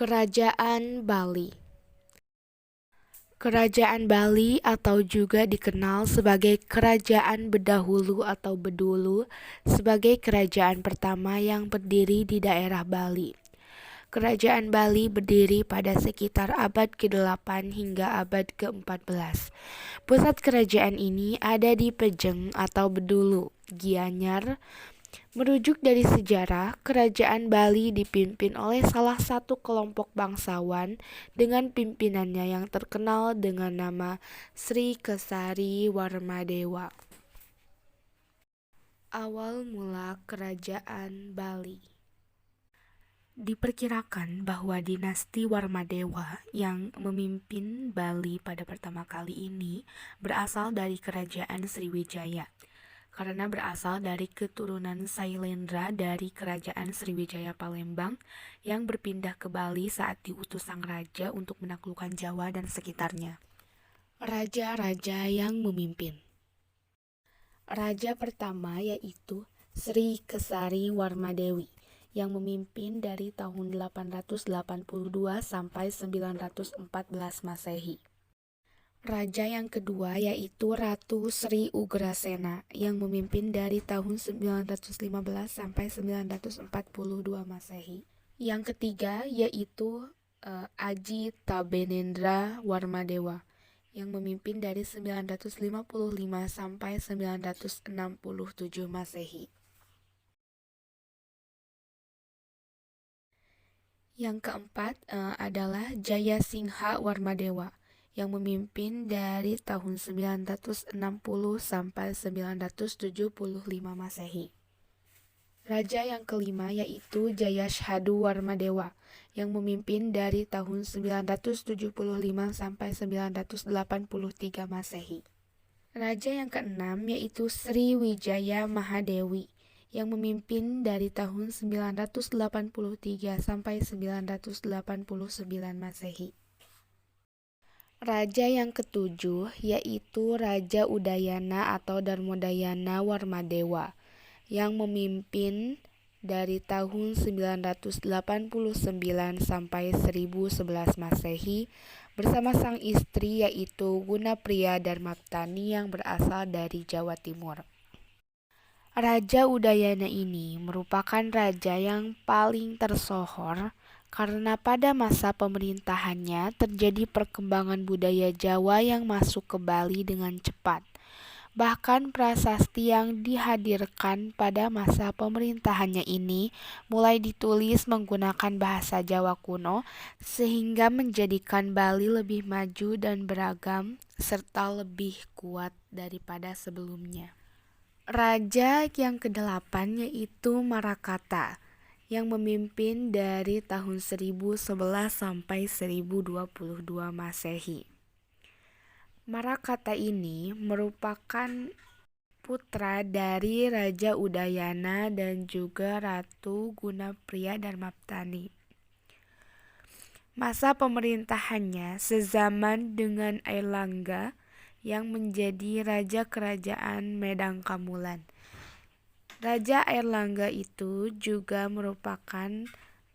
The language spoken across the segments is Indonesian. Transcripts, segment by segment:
Kerajaan Bali. Kerajaan Bali atau juga dikenal sebagai Kerajaan Bedahulu atau Bedulu sebagai kerajaan pertama yang berdiri di daerah Bali. Kerajaan Bali berdiri pada sekitar abad ke-8 hingga abad ke-14. Pusat kerajaan ini ada di Pejeng atau Bedulu, Gianyar. Merujuk dari sejarah, kerajaan Bali dipimpin oleh salah satu kelompok bangsawan dengan pimpinannya yang terkenal dengan nama Sri Kesari Warmadewa. Awal mula kerajaan Bali. Diperkirakan bahwa dinasti Warmadewa yang memimpin Bali pada pertama kali ini berasal dari kerajaan Sriwijaya, karena berasal dari keturunan Sailendra dari kerajaan Sriwijaya Palembang yang berpindah ke Bali saat diutus sang raja untuk menaklukkan Jawa dan sekitarnya. Raja-raja yang memimpin. Raja pertama yaitu Sri Kesari Warmadewi yang memimpin dari tahun 882 sampai 914 Masehi. Raja yang kedua yaitu Ratu Sri Ugrasena yang memimpin dari tahun 915 sampai 942 Masehi. Yang ketiga yaitu Aji Tabenendra Warmadewa yang memimpin dari 955 sampai 967 Masehi. Yang keempat adalah Jaya Singha Warmadewa yang memimpin dari tahun 960 sampai 975 Masehi. Raja yang kelima yaitu Jayashadu Warmadewa yang memimpin dari tahun 975 sampai 983 Masehi. Raja yang keenam yaitu Sri Wijaya Mahadewi yang memimpin dari tahun 983 sampai 989 Masehi. Raja yang ketujuh yaitu Raja Udayana atau Darmodayana Warmadewa yang memimpin dari tahun 989 sampai 1011 Masehi bersama sang istri yaitu Gunapriya Darmaptani yang berasal dari Jawa Timur. Raja Udayana ini merupakan raja yang paling tersohor karena pada masa pemerintahannya terjadi perkembangan budaya Jawa yang masuk ke Bali dengan cepat. Bahkan prasasti yang dihadirkan pada masa pemerintahannya ini mulai ditulis menggunakan bahasa Jawa kuno sehingga menjadikan Bali lebih maju dan beragam serta lebih kuat daripada sebelumnya. Raja yang ke-8 yaitu Marakata yang memimpin dari tahun 1011 sampai 1022 Masehi. Marakata ini merupakan putra dari Raja Udayana dan juga Ratu Gunapriya Darmaptani. Masa pemerintahannya sezaman dengan Airlangga yang menjadi Raja Kerajaan Medang Kamulan. Raja Airlangga itu juga merupakan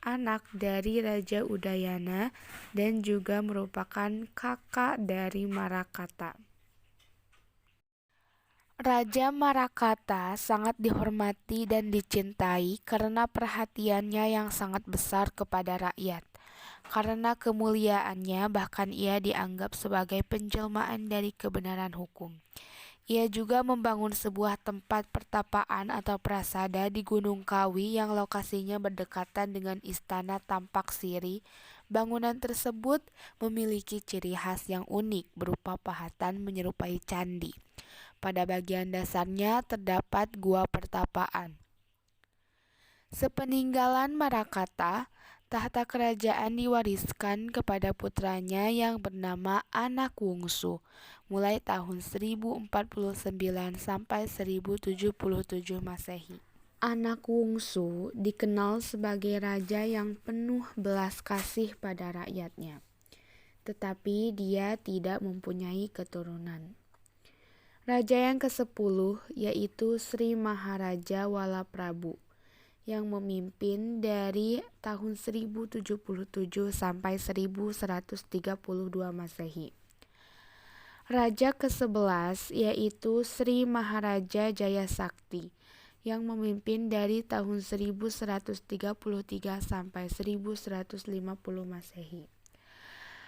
anak dari Raja Udayana dan juga merupakan kakak dari Marakata. Raja Marakata sangat dihormati dan dicintai karena perhatiannya yang sangat besar kepada rakyat. Karena kemuliaannya bahkan ia dianggap sebagai penjelmaan dari kebenaran hukum. Ia juga membangun sebuah tempat pertapaan atau prasada di Gunung Kawi yang lokasinya berdekatan dengan Istana Tampak Siri. Bangunan tersebut memiliki ciri khas yang unik berupa pahatan menyerupai candi. Pada bagian dasarnya terdapat gua pertapaan. Sepeninggalan Marakata, tahta kerajaan diwariskan kepada putranya yang bernama Anakungsu mulai tahun 1049 sampai 1077 Masehi. Anakungsu dikenal sebagai raja yang penuh belas kasih pada rakyatnya, tetapi dia tidak mempunyai keturunan. Raja yang ke-10 yaitu Sri Maharaja Walaprabu yang memimpin dari tahun 1077 sampai 1132 Masehi. Raja ke-11 yaitu Sri Maharaja Jayasakti yang memimpin dari tahun 1133 sampai 1150 Masehi.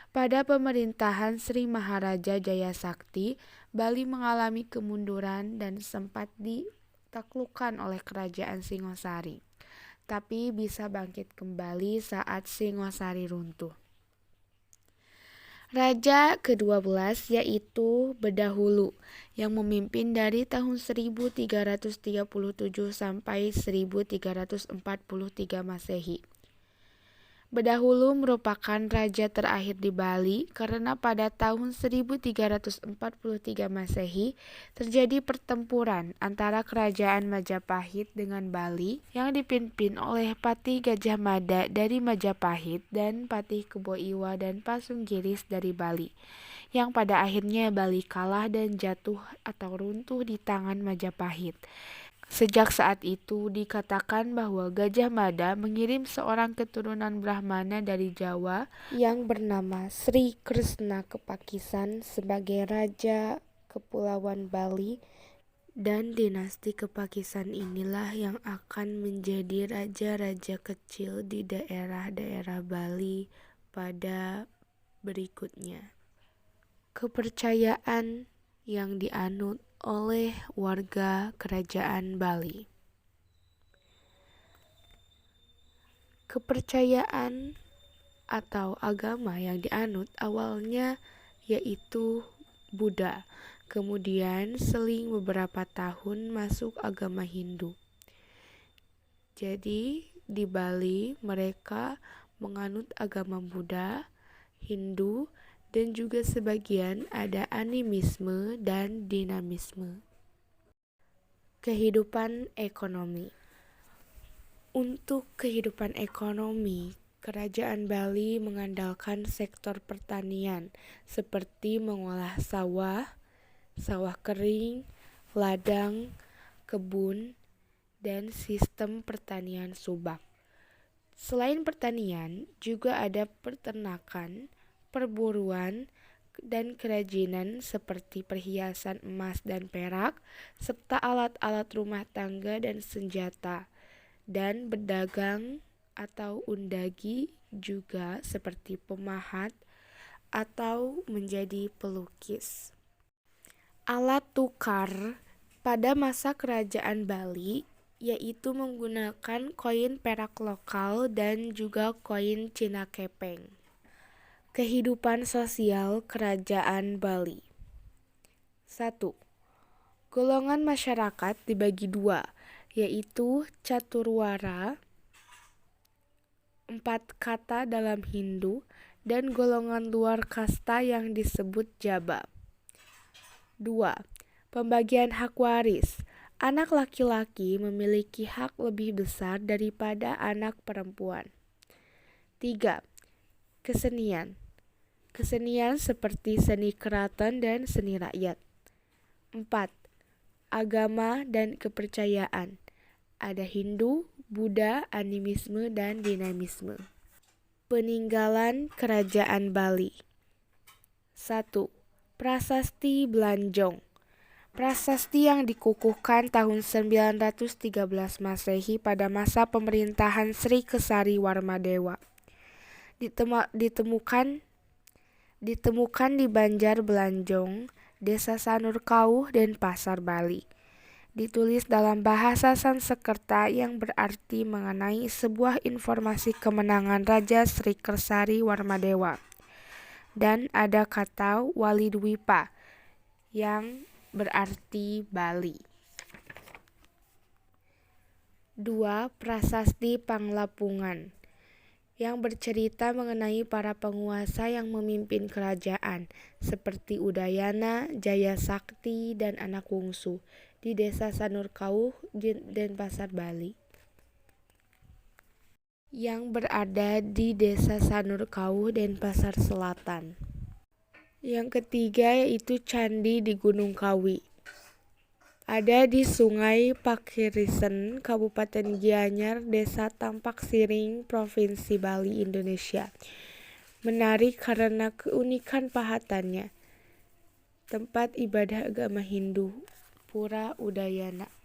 Pada pemerintahan Sri Maharaja Jayasakti, Bali mengalami kemunduran dan sempat ditaklukkan oleh kerajaan Singosari, tapi bisa bangkit kembali saat Singosari runtuh. Raja ke-12 yaitu Bedahulu yang memimpin dari tahun 1337 sampai 1343 Masehi. Bedahulu merupakan raja terakhir di Bali karena pada tahun 1343 Masehi terjadi pertempuran antara kerajaan Majapahit dengan Bali yang dipimpin oleh Patih Gajah Mada dari Majapahit dan Patih Kebo Iwa dan Pasunggiris dari Bali, yang pada akhirnya Bali kalah dan jatuh atau runtuh di tangan Majapahit. Sejak saat itu dikatakan bahwa Gajah Mada mengirim seorang keturunan Brahmana dari Jawa yang bernama Sri Krishna ke Pakisan sebagai Raja Kepulauan Bali, dan dinasti Kepakisan inilah yang akan menjadi raja-raja kecil di daerah-daerah Bali pada berikutnya. Kepercayaan yang dianut oleh warga kerajaan Bali. Kepercayaan atau agama yang dianut awalnya yaitu Buddha, kemudian seling beberapa tahun masuk agama Hindu. Jadi di Bali mereka menganut agama Buddha, Hindu, dan juga sebagian ada animisme dan dinamisme. Kehidupan ekonomi. Untuk kehidupan ekonomi, kerajaan Bali mengandalkan sektor pertanian seperti mengolah sawah, sawah kering, ladang, kebun, dan sistem pertanian subak. Selain pertanian, juga ada peternakan, perburuan, dan kerajinan seperti perhiasan emas dan perak, serta alat-alat rumah tangga dan senjata, dan berdagang atau undagi juga seperti pemahat atau menjadi pelukis. Alat tukar pada masa kerajaan Bali yaitu menggunakan koin perak lokal dan juga koin Cina kepeng. Kehidupan sosial kerajaan Bali. 1. Golongan masyarakat dibagi dua, yaitu caturwara, 4 kata dalam Hindu, dan golongan luar kasta yang disebut Jaba. 2. Pembagian hak waris. Anak laki-laki memiliki hak lebih besar daripada anak perempuan. 3. Kesenian. Kesenian seperti seni keraton dan seni rakyat. 4. Agama dan kepercayaan. Ada Hindu, Buddha, animisme, dan dinamisme. Peninggalan kerajaan Bali. 1. Prasasti Blanjong. Prasasti yang dikukuhkan tahun 913 Masehi pada masa pemerintahan Sri Kesari Warmadewa. Ditemukan di Banjar Blanjong, Desa Sanurkauh, dan Pasar Bali. Ditulis dalam bahasa Sanskerta yang berarti mengenai sebuah informasi kemenangan Raja Sri Kesari Warmadewa. Dan ada kata Walidwipa yang berarti Bali. 2. Prasasti Panglapungan yang bercerita mengenai para penguasa yang memimpin kerajaan seperti Udayana, Jayasakti, dan anak bungsu di Desa Sanurkauh dan Pasar Bali yang berada di Desa Sanurkauh dan Pasar Selatan. Yang ketiga yaitu Candi di Gunung Kawi. Ada di Sungai Pakirisen, Kabupaten Gianyar, Desa Tampak Siring, Provinsi Bali, Indonesia. Menarik karena keunikan pahatannya. Tempat ibadah agama Hindu, Pura Udayana.